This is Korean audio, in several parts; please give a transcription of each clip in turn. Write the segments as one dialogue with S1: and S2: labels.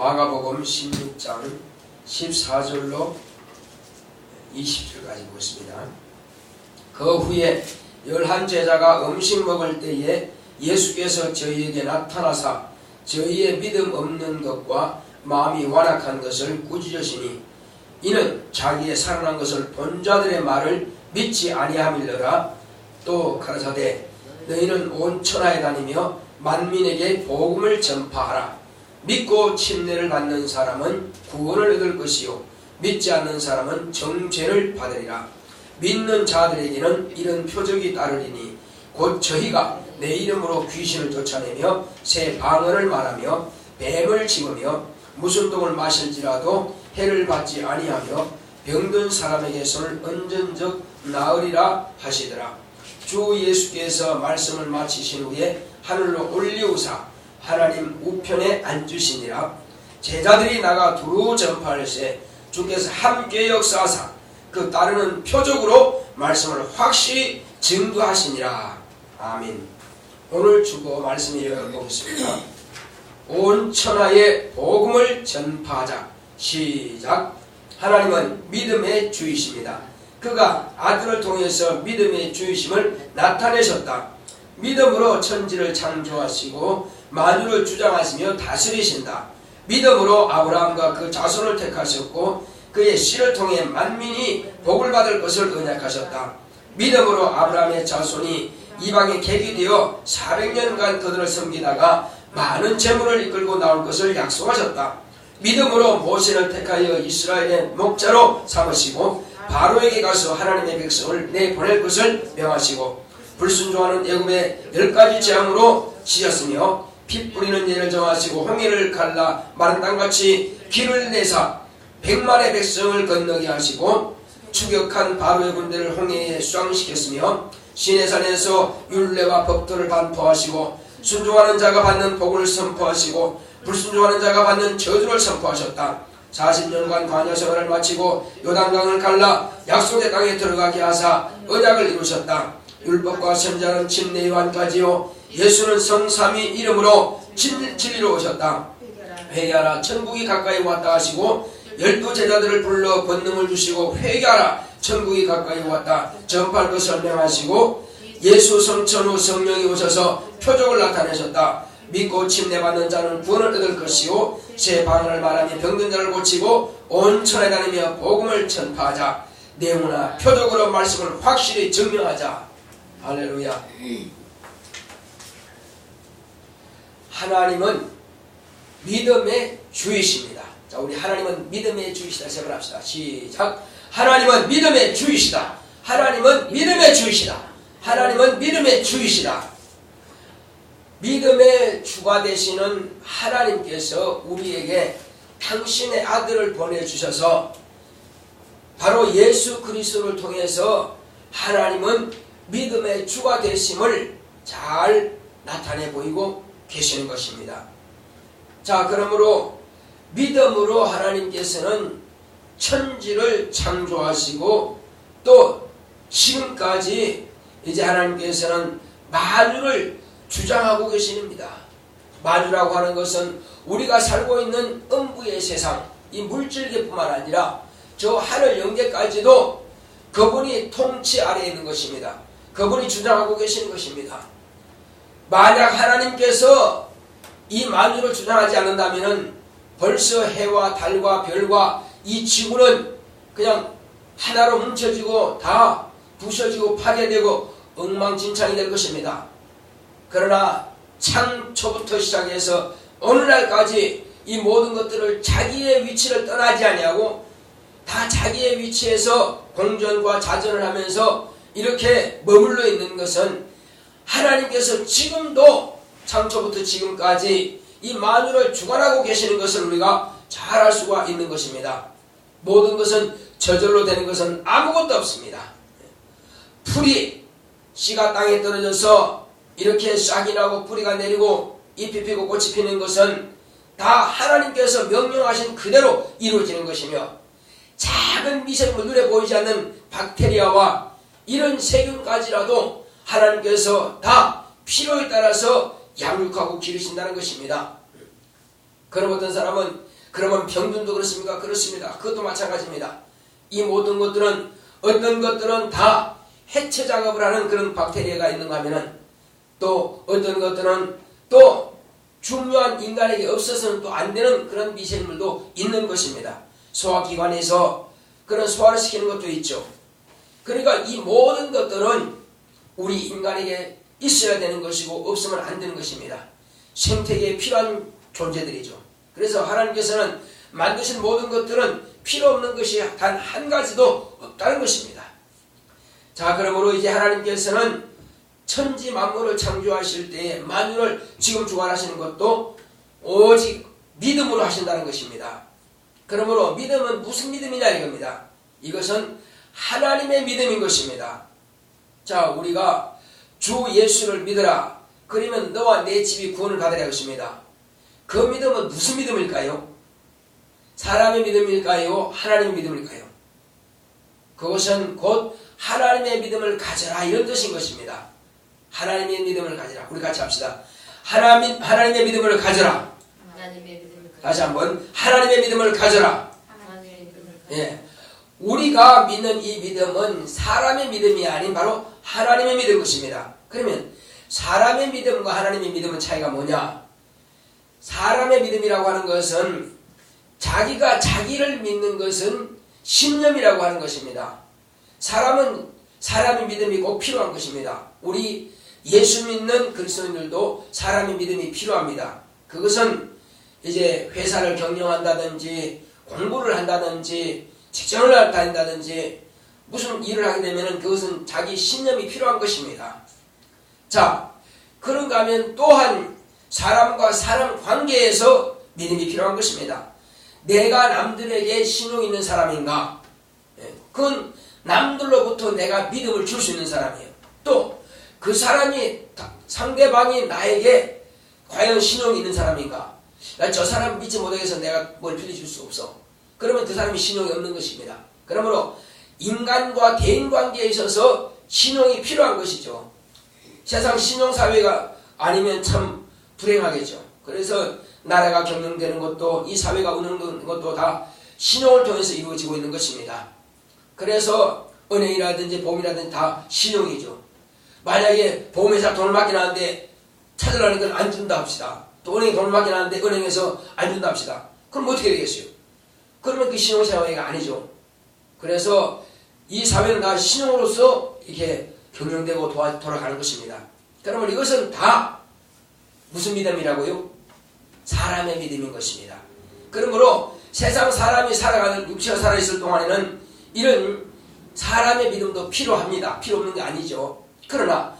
S1: 마가복음 16장 14절로 20절까지 보겠습니다. 그 후에 11제자가 음식 먹을 때에 예수께서 저희에게 나타나사 저희의 믿음 없는 것과 마음이 완악한 것을 꾸짖으시니 이는 자기의 살아난 것을 본 자들의 말을 믿지 아니함일러라. 또 가라사대 너희는 온 천하에 다니며 만민에게 복음을 전파하라. 믿고 침례를 받는 사람은 구원을 얻을 것이요 믿지 않는 사람은 정죄를 받으리라. 믿는 자들에게는 이런 표적이 따르리니 곧 저희가 내 이름으로 귀신을 쫓아내며 새 방언을 말하며 뱀을 집으며 무슨 독을 마실지라도 해를 받지 아니하며 병든 사람에게 손을 얹은 적 나으리라 하시더라. 주 예수께서 말씀을 마치신 후에 하늘로 올리우사 하나님 우편에 앉으시니라. 제자들이 나가 두루 전파할세 주께서 함께 역사하사 그 따르는 표적으로 말씀을 확실히 증거하시니라. 아멘. 오늘 주보 말씀을 읽어보겠습니다. 온 천하에 복음을 전파하자. 시작. 하나님은 믿음의 주이십니다. 그가 아들을 통해서 믿음의 주이심을 나타내셨다. 믿음으로 천지를 창조하시고 만유를 주장하시며 다스리신다. 믿음으로 아브라함과 그 자손을 택하셨고 그의 씨를 통해 만민이 복을 받을 것을 언약하셨다. 믿음으로 아브라함의 자손이 이방의 객이 되어 400년간 그들을 섬기다가 많은 재물을 이끌고 나올 것을 약속하셨다. 믿음으로 모세를 택하여 이스라엘의 목자로 삼으시고 바로에게 가서 하나님의 백성을 내보낼 것을 명하시고 불순종하는 애굽의 10가지 재앙으로 지셨으며 피 뿌리는 예를 정하시고 홍해를 갈라 마른 땅같이 길을 내사 100만의 백성을 건너게 하시고 추격한 바로의 군대를 홍해에 수장시켰으며 시내산에서 율례와 법도를 반포하시고 순종하는 자가 받는 복을 선포하시고 불순종하는 자가 받는 저주를 선포하셨다. 40년간 광야 생활을 마치고 요단강을 갈라 약속의 땅에 들어가게 하사 언약을 이루셨다. 율법과 선지자는 침례 요한까지요 예수는 성삼위 이름으로 진리로 오셨다. 회개하라 천국이 가까이 왔다 하시고 12제자들을 불러 권능을 주시고 회개하라 천국이 가까이 왔다 전파할 것을 명하시고 예수 성천 후 성령이 오셔서 표적을 나타내셨다. 믿고 침례받는 자는 구원을 얻을 것이요 새 방언을 말하며 병든 자를 고치고 온 천하에 다니며 복음을 전파하자. 내용이나 표적으로 말씀을 확실히 증명하자. 할렐루야. 하나님은 믿음의 주이십니다. 자, 우리 하나님은 믿음의 주이시다 세번합시다. 시작. 하나님은 믿음의 주이시다. 하나님은 믿음의 주이시다. 하나님은 믿음의 주이시다. 믿음의 주가 되시는 하나님께서 우리에게 당신의 아들을 보내주셔서 바로 예수 그리스도를 통해서 하나님은 믿음의 주가 되심을 잘 나타내 보이고 계시는 것입니다. 자, 그러므로 믿음으로 하나님께서는 천지를 창조하시고 또 지금까지 이제 하나님께서는 만유를 주장하고 계십니다. 만유라고 하는 것은 우리가 살고 있는 음부의 세상, 이 물질계뿐만 아니라 저 하늘 영계까지도 그분이 통치 아래에 있는 것입니다. 그분이 주장하고 계시는 것입니다. 만약 하나님께서 이 만유를 주장하지 않는다면 벌써 해와 달과 별과 이 지구는 그냥 하나로 뭉쳐지고 다 부셔지고 파괴되고 엉망진창이 될 것입니다. 그러나 창초부터 시작해서 오늘날까지 이 모든 것들을 자기의 위치를 떠나지 아니하고 다 자기의 위치에서 공전과 자전을 하면서 이렇게 머물러 있는 것은 하나님께서 지금도 창초부터 지금까지 이 만유를 주관하고 계시는 것을 우리가 잘 알 수가 있는 것입니다. 모든 것은 저절로 되는 것은 아무것도 없습니다. 풀이 씨가 땅에 떨어져서 이렇게 싹이 나고 뿌리가 내리고 잎이 피고 꽃이 피는 것은 다 하나님께서 명령하신 그대로 이루어지는 것이며 작은 미생물 눈에 보이지 않는 박테리아와 이런 세균까지라도 하나님께서 다 필요에 따라서 양육하고 기르신다는 것입니다. 그럼 어떤 사람은 그러면 병균도 그렇습니까? 그렇습니다. 그것도 마찬가지입니다. 이 모든 것들은 어떤 것들은 다 해체 작업을 하는 그런 박테리아가 있는가 하면은 또 어떤 것들은 또 중요한 인간에게 없어서는 또 안 되는 그런 미생물도 있는 것입니다. 소화기관에서 그런 소화를 시키는 것도 있죠. 그러니까 이 모든 것들은 우리 인간에게 있어야 되는 것이고 없으면 안 되는 것입니다. 생태계에 필요한 존재들이죠. 그래서 하나님께서는 만드신 모든 것들은 필요 없는 것이 단 한 가지도 없다는 것입니다. 자, 그러므로 이제 하나님께서는 천지 만물을 창조하실 때에 만유를 지금 주관하시는 것도 오직 믿음으로 하신다는 것입니다. 그러므로 믿음은 무슨 믿음이냐 이겁니다. 이것은 하나님의 믿음인 것입니다. 자, 우리가 주 예수를 믿으라. 그러면 너와 내 집이 구원을 받으라 것입니다. 그 믿음은 무슨 믿음일까요? 사람의 믿음일까요? 하나님의 믿음일까요? 그것은 곧 하나님의 믿음을 가져라 이런 뜻인 것입니다. 하나님의 믿음을 가져라. 우리 같이 합시다. 하나님의 믿음을 가져라. 다시 한번 하나님의 믿음을 가져라. 예, 우리가 믿는 이 믿음은 사람의 믿음이 아닌 바로 하나님의 믿음인 것입니다. 그러면 사람의 믿음과 하나님의 믿음의 차이가 뭐냐? 사람의 믿음이라고 하는 것은 자기가 자기를 믿는 것은 신념이라고 하는 것입니다. 사람은 사람의 믿음이 꼭 필요한 것입니다. 우리 예수 믿는 그리스도인들도 사람의 믿음이 필요합니다. 그것은 이제 회사를 경영한다든지 공부를 한다든지 직장을 다닌다든지 무슨 일을 하게 되면 그것은 자기 신념이 필요한 것입니다. 자, 그런가 하면 또한 사람과 사람 관계에서 믿음이 필요한 것입니다. 내가 남들에게 신용 있는 사람인가? 그건 남들로부터 내가 믿음을 줄 수 있는 사람이에요. 또 그 사람이 상대방이 나에게 과연 신용이 있는 사람인가? 저 사람 믿지 못해서 내가 뭘 빌려줄 수 없어. 그러면 그 사람이 신용이 없는 것입니다. 그러므로 인간과 대인관계에 있어서 신용이 필요한 것이죠. 세상 신용사회가 아니면 참 불행하겠죠. 그래서 나라가 경영되는 것도 이 사회가 운영되는 것도 다 신용을 통해서 이루어지고 있는 것입니다. 그래서 은행이라든지 보험이라든지 다 신용이죠. 만약에 보험회사 돈을 맡겨놨는데 찾으려니까 안 준다 합시다. 또 은행에 돈을 맡겨놨는데 은행에서 안 준다 합시다. 그럼 어떻게 되겠어요? 그러면 그 신용사회가 아니죠. 그래서 이 사회는 다 신용으로서 이렇게 경영되고 돌아가는 것입니다. 그러면 이것은 다 무슨 믿음이라고요? 사람의 믿음인 것입니다. 그러므로 세상 사람이 살아가는 육체가 살아있을 동안에는 이런 사람의 믿음도 필요합니다. 필요 없는 게 아니죠. 그러나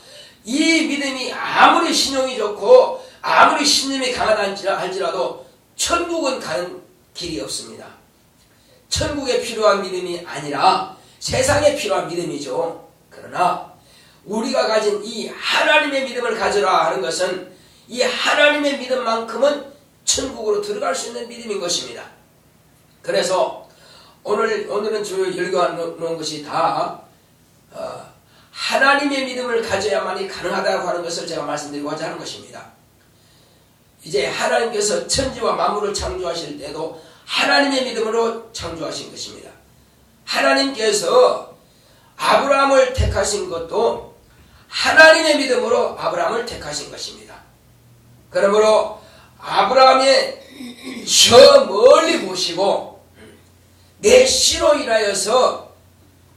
S1: 이 믿음이 아무리 신용이 좋고 아무리 신념이 강하다 할지라도 천국은 가는 길이 없습니다. 천국에 필요한 믿음이 아니라 세상에 필요한 믿음이죠. 그러나 우리가 가진 이 하나님의 믿음을 가져라 하는 것은 이 하나님의 믿음만큼은 천국으로 들어갈 수 있는 믿음인 것입니다. 그래서 오늘은 주로 읽어놓은 것이 다 하나님의 믿음을 가져야만이 가능하다고 하는 것을 제가 말씀드리고자 하는 것입니다. 이제 하나님께서 천지와 만물을 창조하실 때도 하나님의 믿음으로 창조하신 것입니다. 하나님께서 아브라함을 택하신 것도 하나님의 믿음으로 아브라함을 택하신 것입니다. 그러므로 아브라함의 저 멀리 보시고 내 씨로 인하여서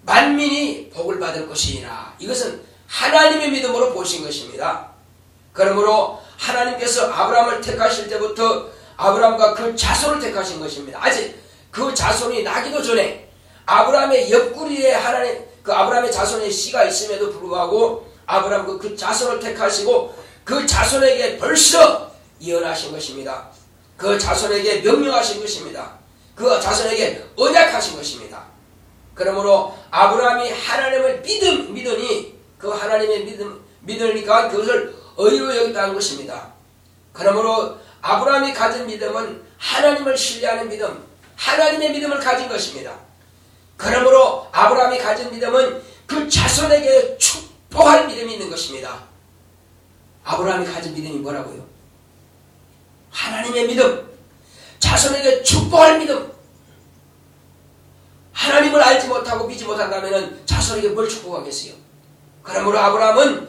S1: 만민이 복을 받을 것이니라. 이것은 하나님의 믿음으로 보신 것입니다. 그러므로 하나님께서 아브라함을 택하실 때부터 아브라함과 그 자손을 택하신 것입니다. 아직 그 자손이 나기도 전에 아브라함의 옆구리에 그 아브라함의 자손의 씨가 있음에도 불구하고 아브라함 그 자손을 택하시고 그 자손에게 벌써 예언하신 것입니다. 그 자손에게 명령하신 것입니다. 그 자손에게 언약하신 것입니다. 그러므로 아브라함이 하나님을 믿으니 그 하나님의 믿으니까 그것을 의로 여겼다는 것입니다. 그러므로 아브라함이 가진 믿음은 하나님을 신뢰하는 믿음, 하나님의 믿음을 가진 것입니다. 그러므로 아브라함이 가진 믿음은 그 자손에게 축복할 믿음이 있는 것입니다. 아브라함이 가진 믿음이 뭐라고요? 하나님의 믿음. 자손에게 축복할 믿음. 하나님을 알지 못하고 믿지 못한다면 자손에게 뭘 축복하겠어요? 그러므로 아브라함은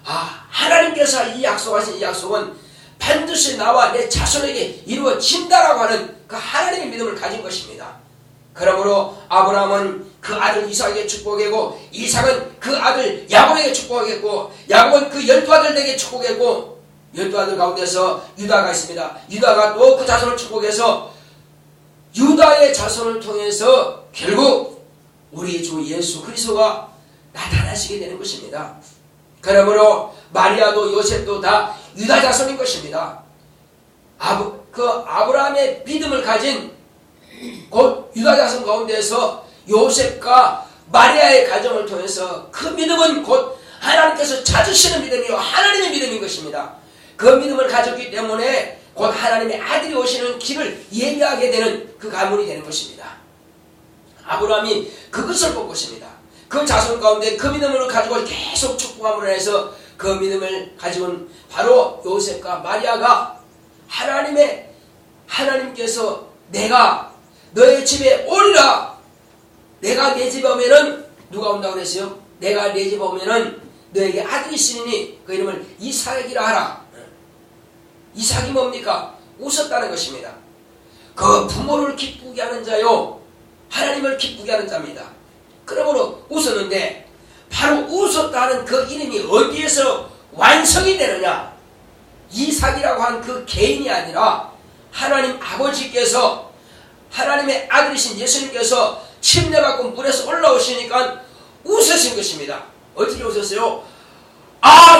S1: 하나님께서 이 약속하신 이 약속은 반드시 나와 내 자손에게 이루어진다라고 하는 그 하나님의 믿음을 가진 것입니다. 그러므로 아브라함은 그 아들 이삭에게 축복하고, 이삭은 그 아들 야곱에게 축복하겠고, 야곱은 그 12아들에게 축복하고, 12아들 가운데서 유다가 있습니다. 유다가 또 그 자손을 축복해서 유다의 자손을 통해서 결국 우리 주 예수 그리스도가 나타나시게 되는 것입니다. 그러므로 마리아도 요셉도 다 유다 자손인 것입니다. 아브라함의 믿음을 가진 곧 유다 자손 가운데서 요셉과 마리아의 가정을 통해서 그 믿음은 곧 하나님께서 찾으시는 믿음이요 하나님의 믿음인 것입니다. 그 믿음을 가졌기 때문에 곧 하나님의 아들이 오시는 길을 예비하게 되는 그 가문이 되는 것입니다. 아브라함이 그것을 본 것입니다. 그 자손 가운데 그 믿음을 가지고 계속 축복함으로 해서 그 믿음을 가지고 바로 요셉과 마리아가 하나님께서 내가 너의 집에 오리라. 내가 내 집에 오면은 누가 온다고 그랬어요? 내가 내 집에 오면은 너에게 아들이 있으니 그 이름을 이삭이라 하라. 이삭이 뭡니까? 웃었다는 것입니다. 그 부모를 기쁘게 하는 자요 하나님을 기쁘게 하는 자입니다. 그러므로 웃었는데 바로 웃었다는 그 이름이 어디에서 완성이 되느냐? 이삭이라고 한 그 개인이 아니라 하나님 아버지께서 하나님의 아들이신 예수님께서 침례받고 물에서 올라오시니까 웃으신 것입니다. 어떻게 웃었어요?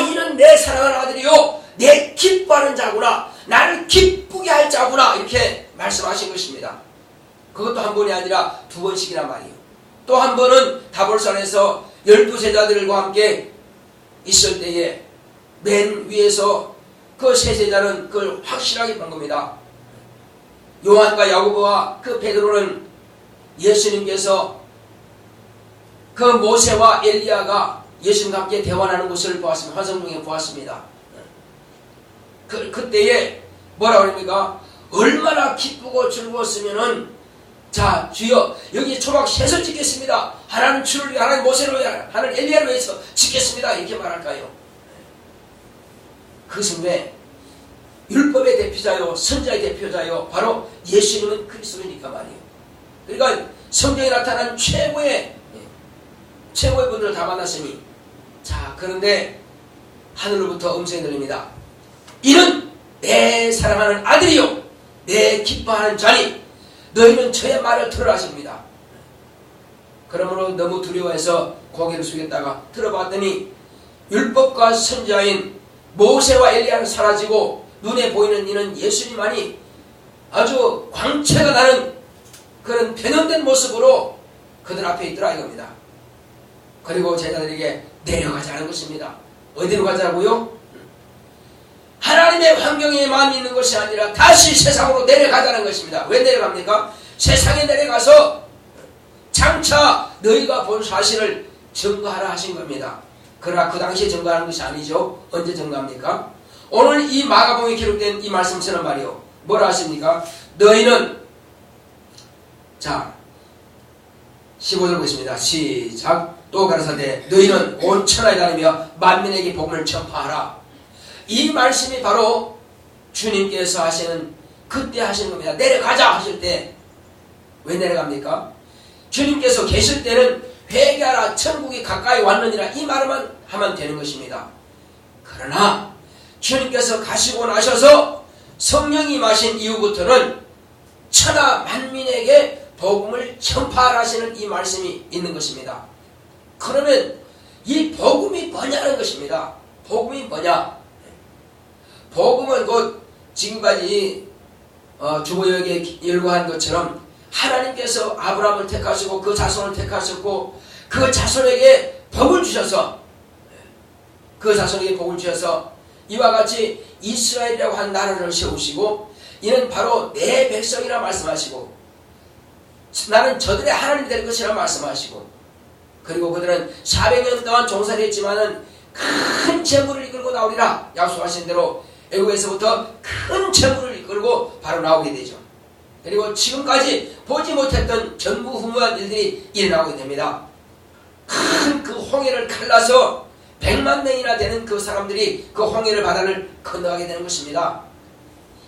S1: 이는 내 사랑하는 아들이요 내 기뻐하는 자구나, 나를 기쁘게 할 자구나, 이렇게 말씀하신 것입니다. 그것도 한 번이 아니라 두 번씩이란 말이에요. 또 한 번은 다볼산에서 12제자들과 함께 있을 때에 맨 위에서 그 세 제자는 그걸 확실하게 본 겁니다. 요한과 야고보와 그 베드로는 예수님께서 그 모세와 엘리야가 예수님과 함께 대화하는 것을 보았습니다. 환상 중에 보았습니다. 그때에 뭐라 그럽니까? 얼마나 기쁘고 즐거웠으면은, 자, 주여, 여기 초막 셋을 짓겠습니다. 하나는 주를 위해, 하나는 모세를 위해, 하나는 엘리야를 위해서 짓겠습니다. 이렇게 말할까요? 그것은 왜? 율법의 대표자요, 선자의 대표자요, 바로 예수님은 그리스도니까 말이에요. 그러니까 성경에 나타난 최고의 분들을 다 만났으니, 자, 그런데 하늘로부터 음성이 들립니다. 이는 내 사랑하는 아들이요 내 기뻐하는 자니 너희는 저의 말을 들으라 하십니다. 그러므로 너무 두려워해서 고개를 숙였다가 들어봤더니 율법과 선지자인 모세와 엘리야는 사라지고 눈에 보이는 이는 예수님만이 아주 광채가 나는 그런 변형된 모습으로 그들 앞에 있더라 이겁니다. 그리고 제자들에게 내려가자는 것입니다. 어디로 가자고요? 하나님의 환경에만 있는 것이 아니라 다시 세상으로 내려가자는 것입니다. 왜 내려갑니까? 세상에 내려가서 장차 너희가 본 사실을 증거하라 하신 겁니다. 그러나 그 당시에 증거하는 것이 아니죠. 언제 증거합니까? 오늘 이 마가복음에 기록된 이 말씀처럼 말이요. 뭐라 하십니까? 너희는, 자, 15절 보겠습니다. 시작. 또 가라사대 너희는 온 천하에 다니며 만민에게 복음을 전파하라. 이 말씀이 바로 주님께서 하시는, 그때 하시는 겁니다. 내려가자 하실 때. 왜 내려갑니까? 주님께서 계실 때는 회개하라, 천국이 가까이 왔느니라, 이 말만 하면 되는 것입니다. 그러나 주님께서 가시고 나셔서 성령이 마신 이후부터는 천하 만민에게 복음을 전파하라 하시는 이 말씀이 있는 것입니다. 그러면 이 복음이 뭐냐는 것입니다. 복음이 뭐냐? 복음은 곧 지금까지 주보역에 열거한 것처럼 하나님께서 아브라함을 택하시고 그 자손을 택하셨고 그 자손에게 복을 주셔서 이와 같이 이스라엘이라고 한 나라를 세우시고 이는 바로 내 백성이라 말씀하시고 나는 저들의 하나님이 될 것이라 말씀하시고 그리고 그들은 400년 동안 종살이 했지만은 큰 재물을 이끌고 나오리라 약속하신 대로 애국에서부터 큰 재물을 이끌고 바로 나오게 되죠. 그리고 지금까지 보지 못했던 전무후무한 일들이 일어나게 됩니다. 큰 그 홍해를 갈라서 100만 명이나 되는 그 사람들이 그 홍해를 바다를 건너가게 되는 것입니다.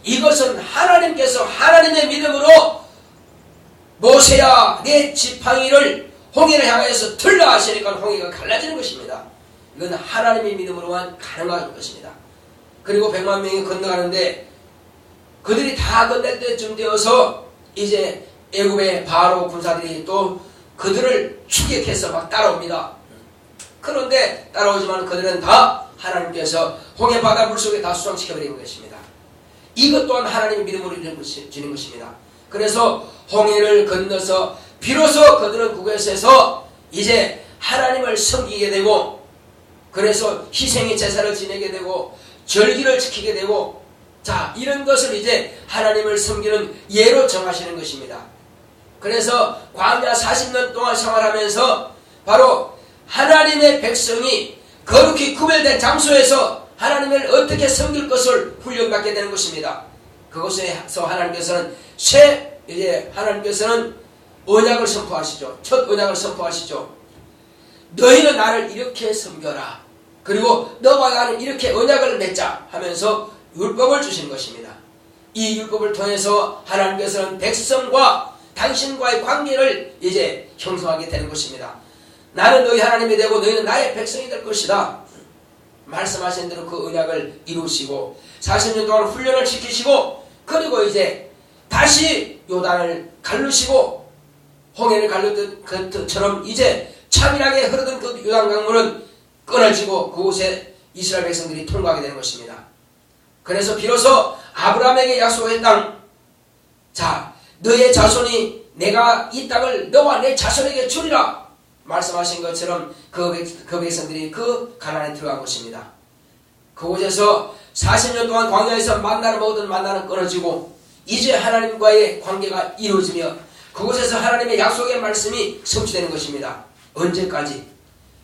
S1: 이것은 하나님께서 하나님의 믿음으로 모세야 내 지팡이를 홍해를 향해서 들라 하시니까 홍해가 갈라지는 것입니다. 이건 하나님의 믿음으로만 가능한 것입니다. 그리고 100만 명이 건너가는데 그들이 다 건널 때쯤 되어서 이제 애굽의 바로 군사들이 또 그들을 추격해서 막 따라옵니다. 그런데 따라오지만 그들은 다 하나님께서 홍해 바다 물속에 다 수상시켜버리는 것입니다. 이것 또한 하나님의 믿음으로 이루어지는 것입니다. 그래서 홍해를 건너서 비로소 그들은 그곳에서 이제 하나님을 섬기게 되고, 그래서 희생의 제사를 지내게 되고 절기를 지키게 되고, 자, 이런 것을 이제 하나님을 섬기는 예로 정하시는 것입니다. 그래서 광야 40년 동안 생활하면서 바로 하나님의 백성이 거룩히 구별된 장소에서 하나님을 어떻게 섬길 것을 훈련받게 되는 것입니다. 그것에서 하나님께서는 하나님께서는 언약을 선포하시죠. 첫 언약을 선포하시죠. 너희는 나를 이렇게 섬겨라. 그리고 너와 나는 이렇게 언약을 맺자 하면서 율법을 주신 것입니다. 이 율법을 통해서 하나님께서는 백성과 당신과의 관계를 이제 형성하게 되는 것입니다. 나는 너희 하나님이 되고 너희는 나의 백성이 될 것이다. 말씀하신 대로 그 언약을 이루시고 40년 동안 훈련을 시키시고, 그리고 이제 다시 요단을 갈르시고 홍해를 갈르던 것처럼 이제 차밀하게 흐르던 그 요단 강물은 끊어지고 그곳에 이스라엘 백성들이 통과하게 되는 것입니다. 그래서 비로소 아브라함에게 약속한 땅, 자, 너의 자손이 내가 이 땅을 너와 내 자손에게 주리라 말씀하신 것처럼 그 백성들이 그 가나안에 들어간 것입니다. 그곳에서 40년 동안 광야에서 만나를 먹었던 만나는 끊어지고 이제 하나님과의 관계가 이루어지며 그곳에서 하나님의 약속의 말씀이 성취되는 것입니다. 언제까지?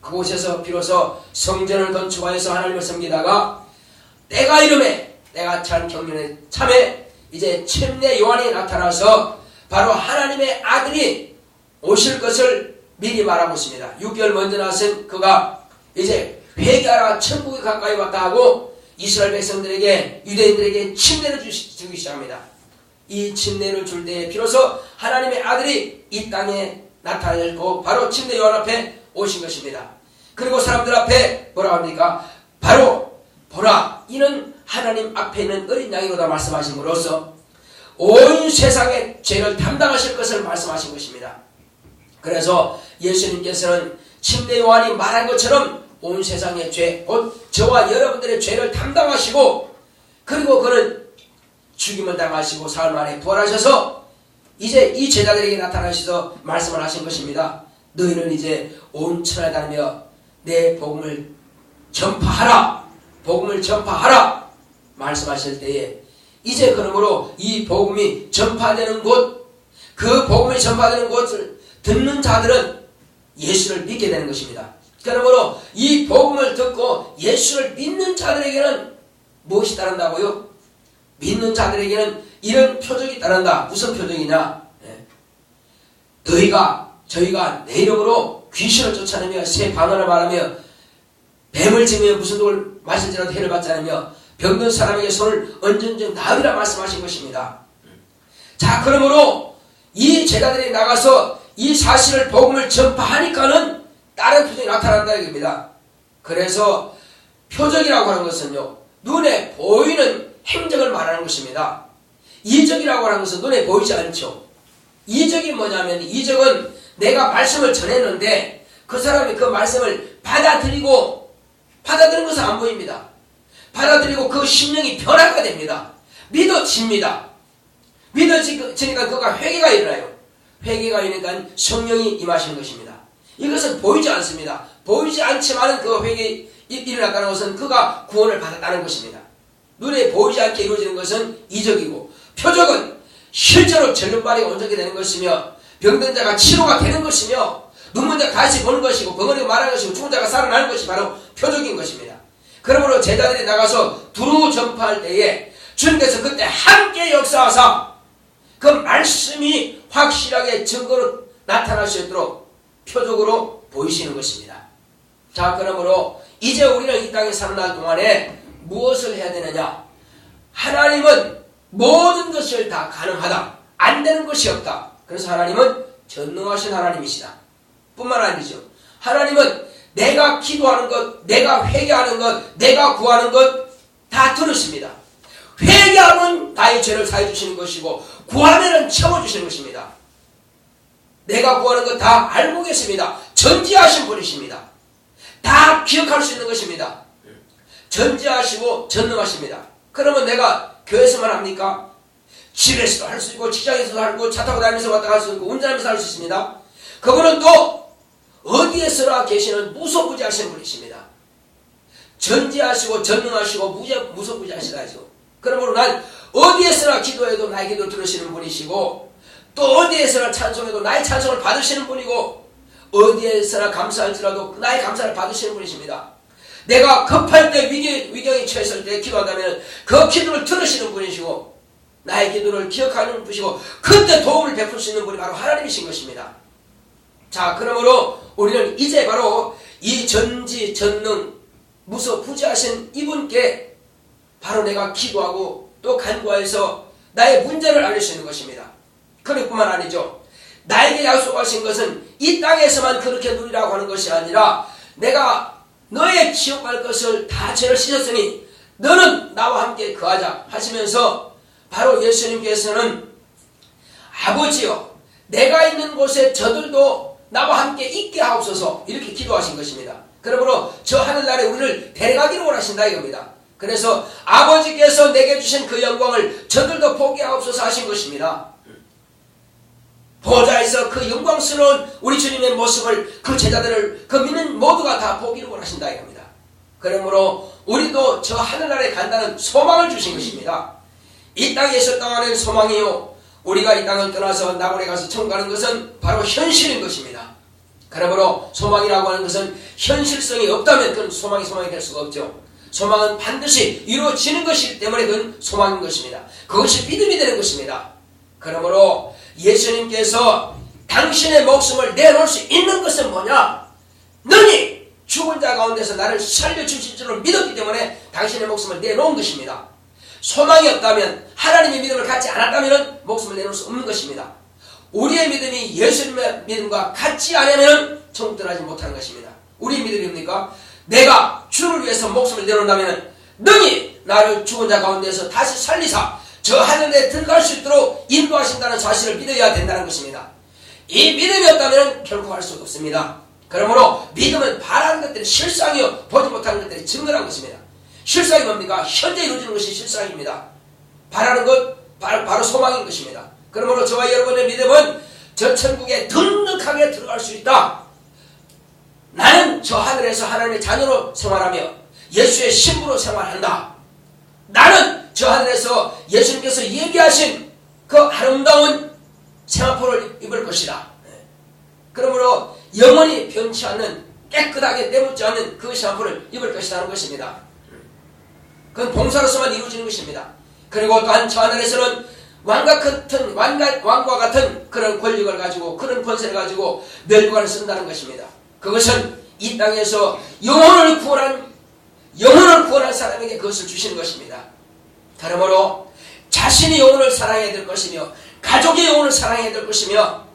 S1: 그곳에서 비로소 성전을 건축하여서 하나님을 섬기다가 때가 이름에, 때가 참 경륜에 참에 이제 침례 요한이 나타나서 바로 하나님의 아들이 오실 것을 미리 말하고 있습니다. 6개월 먼저 나선 그가 이제 회개하라, 천국이 가까이 왔다 하고 이스라엘 백성들에게, 유대인들에게 침례를 주기 시작합니다. 이 침례를 줄 때에 비로소 하나님의 아들이 이 땅에 나타났고 바로 침례 요한 앞에 오신 것입니다. 그리고 사람들 앞에 뭐라고 합니까? 바로 보라, 이는 하나님 앞에 있는 어린 양이로다 말씀하심으로써 온 세상의 죄를 담당하실 것을 말씀하신 것입니다. 그래서 예수님께서는 침례 요한이 말한 것처럼 온 세상의 죄, 곧 저와 여러분들의 죄를 담당하시고, 그리고 그는 죽임을 당하시고 사흘 만에 부활하셔서 이제 이 제자들에게 나타나셔서 말씀을 하신 것입니다. 너희는 이제 온 천하에 다니며 내 복음을 전파하라, 복음을 전파하라 말씀하실 때에 이제 그러므로 이 복음이 전파되는 곳, 그 복음이 전파되는 곳을 듣는 자들은 예수를 믿게 되는 것입니다. 그러므로 이 복음을 듣고 예수를 믿는 자들에게는 무엇이 따른다고요? 믿는 자들에게는 이런 표적이 따른다. 무슨 표적이냐? 저희가 내 이름으로 귀신을 쫓아내며 새 방언을 말하며 뱀을 지며 무슨 독을 마실지라도 해를 받지 않으며 병든 사람에게 손을 얹은 나으리라 말씀하신 것입니다. 자, 그러므로 이 제자들이 나가서 이 사실을 복음을 전파하니까는 다른 표적이 나타난다 이겁니다. 그래서 표적이라고 하는 것은요, 눈에 보이는 행적을 말하는 것입니다. 이적이라고 하는 것은 눈에 보이지 않죠. 이적이 뭐냐면, 이적은 내가 말씀을 전했는데 그 사람이 그 말씀을 받아들이는 것은 안 보입니다. 받아들이고 그 심령이 변화가 됩니다. 믿어집니다. 믿어지니까 그가 회개가 일어나요. 회개가 일어나니까 성령이 임하시는 것입니다. 이것은 보이지 않습니다. 보이지 않지만 그 회개 일어났다는 것은 그가 구원을 받았다는 것입니다. 눈에 보이지 않게 이루어지는 것은 이적이고, 표적은 실제로 전륜발이 온전히 되는 것이며 병든 자가 치료가 되는 것이며 눈먼 자가 다시 보는 것이고 벙어리가 말하는 것이고 죽은 자가 살아나는 것이 바로 표적인 것입니다. 그러므로 제자들이 나가서 두루 전파할 때에 주님께서 그때 함께 역사하사 그 말씀이 확실하게 증거로 나타날 수 있도록 표적으로 보이시는 것입니다. 자, 그러므로 이제 우리는 이 땅에 사는 날 동안에 무엇을 해야 되느냐? 하나님은 모든 것을 다 가능하다. 안 되는 것이 없다. 그래서 하나님은 전능하신 하나님이시다. 뿐만 아니죠. 하나님은 내가 기도하는 것, 내가 회개하는 것, 내가 구하는 것 다 들으십니다. 회개하면 나의 죄를 사해 주시는 것이고 구하면은 채워주시는 것입니다. 내가 구하는 것 다 알고 계십니다. 전지하신 분이십니다. 다 기억할 수 있는 것입니다. 전지하시고 전능하십니다. 그러면 내가 교회에서만 합니까? 집에서도 할 수 있고 직장에서도 하고 차 타고 다니면서 왔다 갈 수 있고 운전하면서 할 수 있습니다. 그분은 또 어디에서나 계시는 무소부지하신 분이십니다. 전지하시고 전능하시고 무소부지하시다죠. 그러므로 난 어디에서나 기도해도 나의 기도를 들으시는 분이시고 또 어디에서나 찬송해도 나의 찬송을 받으시는 분이고 어디에서나 감사할지라도 나의 감사를 받으시는 분이십니다. 내가 급할 때 위경에 처했을 때 기도한다면 그 기도를 들으시는 분이시고 나의 기도를 기억하는 분이시고 그때 도움을 베풀 수 있는 분이 바로 하나님이신 것입니다. 자, 그러므로 우리는 이제 바로 이 전지 전능 무소부지하신 이분께 바로 내가 기도하고 또 간구해서 나의 문제를 알릴 수 있는 것입니다. 그뿐만 아니죠. 나에게 약속하신 것은 이 땅에서만 그렇게 누리라고 하는 것이 아니라 내가 너의 지옥 갈 것을 다 죄를 씻었으니 너는 나와 함께 거하자 하시면서 바로 예수님께서는 아버지여 내가 있는 곳에 저들도 나와 함께 있게 하옵소서 이렇게 기도하신 것입니다. 그러므로 저 하늘나라에 우리를 데려가기를 원하신다 이겁니다. 그래서 아버지께서 내게 주신 그 영광을 저들도 보게 하옵소서 하신 것입니다. 보좌에서 그 영광스러운 우리 주님의 모습을 그 제자들을 그 믿는 모두가 다 보기를 원하신다 이겁니다. 그러므로 우리도 저 하늘나라에 간다는 소망을 주신 것입니다. 이 땅에 있었던 안에 소망이요 우리가 이 땅을 떠나서 나홀에 가서 천국 가는 것은 바로 현실인 것입니다. 그러므로 소망이라고 하는 것은 현실성이 없다면 그건 소망이 될 수가 없죠. 소망은 반드시 이루어지는 것이기 때문에 그건 소망인 것입니다. 그것이 믿음이 되는 것입니다. 그러므로 예수님께서 당신의 목숨을 내놓을 수 있는 것은 뭐냐? 너니 죽은 자 가운데서 나를 살려주실 줄을 믿었기 때문에 당신의 목숨을 내놓은 것입니다. 소망이 없다면 하나님의 믿음을 갖지 않았다면 목숨을 내놓을 수 없는 것입니다. 우리의 믿음이 예수님의 믿음과 같지 않으면 천국 들어가지 못하는 것입니다. 우리의 믿음이 뭡니까? 내가 주를 위해서 목숨을 내놓는다면 능히 나를 죽은 자 가운데서 다시 살리사 저 하늘에 들어갈 수 있도록 인도하신다는 사실을 믿어야 된다는 것입니다. 이 믿음이 없다면 결코 할 수 없습니다. 그러므로 믿음은 바라는 것들이 실상이요 보지 못하는 것들이 증거란 것입니다. 실상이 뭡니까? 현재 이루어지는 것이 실상입니다. 바라는 것 바로 소망인 것입니다. 그러므로 저와 여러분의 믿음은 저 천국에 든든하게 들어갈 수 있다. 나는 저 하늘에서 하나님의 자녀로 생활하며 예수의 신부로 생활한다. 나는 저 하늘에서 예수님께서 얘기하신 그 아름다운 세마포를 입을 것이다. 그러므로 영원히 변치 않는 깨끗하게 때묻지 않는 그 세마포를 입을 것이라는 것입니다. 그건 봉사로서만 이루어지는 것입니다. 그리고 또한 저 하늘에서는 왕과 같은 그런 권력을 가지고 그런 권세를 가지고 멸관을 쓴다는 것입니다. 그것은 이 땅에서 영혼을 구원한 사람에게 그것을 주시는 것입니다. 그러므로 자신이 영혼을 사랑해야 될 것이며 가족의 영혼을 사랑해야 될 것이며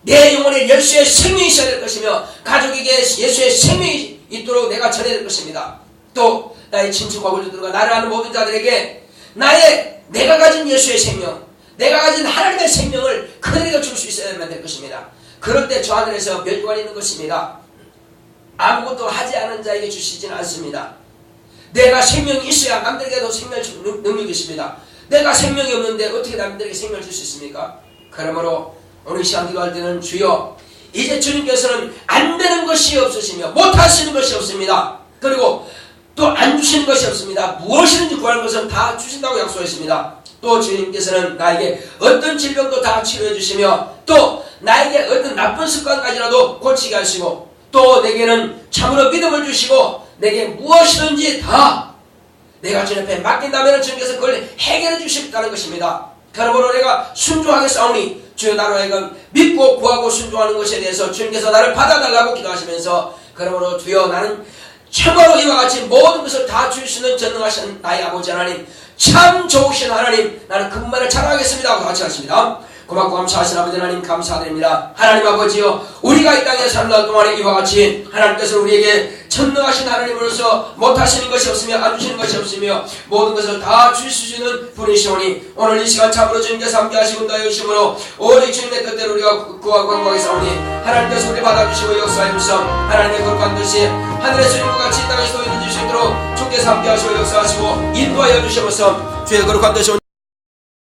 S1: 내 영혼에 예수의 생명이 있어야 될 것이며 가족에게 예수의 생명이 있도록 내가 전해야 될 것입니다. 또 나의 친척과 권리들과 나를 아는 모든 자들에게 내가 가진 예수의 생명, 내가 가진 하나님의 생명을 그들에게 줄 수 있어야만 될 것입니다. 그럴 때 저 하늘에서 멸관이 있는 것입니다. 아무것도 하지 않은 자에게 주시지는 않습니다. 내가 생명이 있어야 남들에게도 생명을 줄 능력이 있습니다. 내가 생명이 없는데 어떻게 남들에게 생명을 줄 수 있습니까? 그러므로 오늘 시간 기도할 때는 주여 이제 주님께서는 안 되는 것이 없으시며 못하시는 것이 없습니다. 그리고 또 안 주시는 것이 없습니다. 무엇이든지 구하는 것은 다 주신다고 약속했습니다. 또 주님께서는 나에게 어떤 질병도 다 치료해 주시며 또 나에게 어떤 나쁜 습관까지라도 고치게 하시고 또 내게는 참으로 믿음을 주시고 내게 무엇이든지 다 내가 주님 앞에 맡긴다면 주님께서 그걸 해결해 주시겠다는 것입니다. 그러므로 내가 순종하겠사오니 주여 나로 하여금 믿고 구하고 순종하는 것에 대해서 주님께서 나를 받아달라고 기도하시면서 그러므로 주여 나는 참으로 이와 같이 모든 것을 다 줄 수 있는 전능하신 나의 아버지 하나님, 참 좋으신 하나님, 나는 그분만을 자랑하겠습니다 하고 같이 하십니다. 고맙고 감사하신 아버지 하나님 감사드립니다. 하나님 아버지여, 우리가 이 땅에 살던 동안에 이와 같이 하나님께서 우리에게 전능하신 하나님으로서 못하시는 것이 없으며 안 주시는 것이 없으며 모든 것을 다 줄 수 있는 분이시오니 오늘 이 시간 참으로 주님께서 함께 하시고 나여 주심으로 오직 주님의 뜻대로 우리가 구하고 간구하겠사오니 하나님께서 우리 받아주시고 역사해 주시옵. 하나님의 거룩한 뜻이 하늘의 주님과 같이 이 땅에서도 이루어질 수 있도록 주께서 함께 하시고 역사하시고 인도하여 주시옵소서. 주의 거룩한 뜻이